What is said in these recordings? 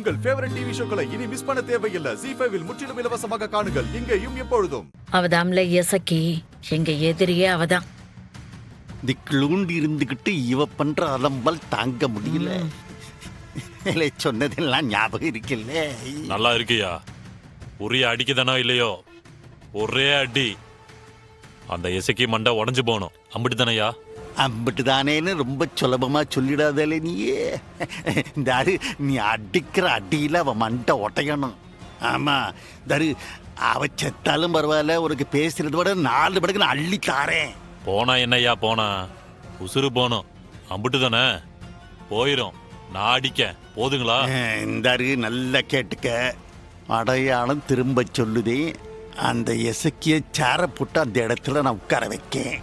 உங்கள் favourite TV ஷோக்களை இனி miss பண்ண தேவையில்லை. ZEE5 இல் முற்றிலும் இலவசமாக காணுங்கள். இங்கேயும் எப்பொழுதும். அவதாம்ல இயசக்கி, எங்க எதிரியே அவதான். திக்லூண்டி இருந்துகிட்டு இவ பண்ற அலம்பல் தாங்க முடியல. சொன்னதெல்லாம் ஞாபகம் இருக்குல்ல. நல்லா இருக்கியா? உரிய அடிக்குதானோ இல்லையோ, ஒரே அடி அந்த இசைக்கு மண்டை உடஞ்சு போகணும். அம்பிட்டு தானையா? அம்பிட்டு தானேன்னு ரொம்ப சுலபமா சொல்லிடாதே நீயே. தாரு, நீ அடிக்கிற அடியில அவ மண்டை ஒட்டையணும். ஆமா தாரு, அவ செத்தாலும் பரவாயில்ல, உனக்கு பேசுறத விட 4 மடங்கு நான் அள்ளி தாரேன். போனா என்னையா போனா? உசுறு போனோம். அம்பிட்டு தானே போயிரும். நான் அடிக்க போதுங்களா? இந்தாரு, நல்லா கேட்டுக்க. அடையாளம் திரும்ப சொல்லுதே. அந்த இசக்கிய சேர போட்டு அந்த இடத்துல நான் உட்கார வைக்கேன்.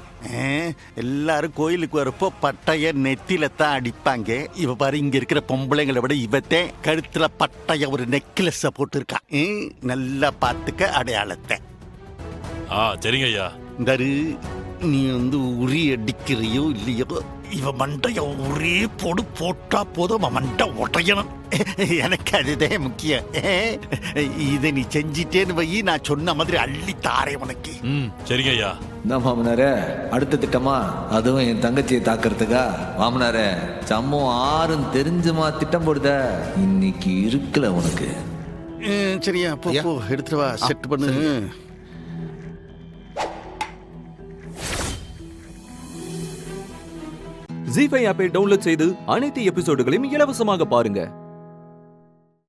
எல்லாரும் கோயிலுக்கு வரப்போ பட்டைய நெத்தில தான் அடிப்பாங்க. இவ பாரு, இங்க இருக்கிற பொம்பளைங்களை விட இவத்தே கழுத்துல பட்டைய ஒரு நெக்லஸ போட்டு இருக்கா. நல்லா பாத்துக்க அடையாளத்தை. சரிங்க ஐயா. இந்தாரு, நீ உரி அடிக்கிறியோ இல்லையோ, இவ மண்டைய ஒரே போடு போட்டா போதும், அவன் மண்டை உடையணும். எனக்கு அதுதான் முக்கியம். இதை நீ செஞ்சிட்டேன்னு வை, நான் சொன்ன மாதிரி அள்ளி தாரேன் உனக்கு. சரிங்க ஐயா. என்ன மாமனாரே, அடுத்த திட்டமா? அதுவும் என் தங்கச்சியை தாக்குறதுக்கா? மாமனாரே, சம்மம் 6 தெரிஞ்சுமா திட்டம் போடுத? இன்னைக்கு இருக்குல்ல உனக்கு. சரியா, போ எடுத்துட்டு வா, செட் பண்ணு. ZEE5 ஆப்பை டவுன்லோட் செய்து அனைத்து எபிசோடுகளையும் இலவசமாக பாருங்க.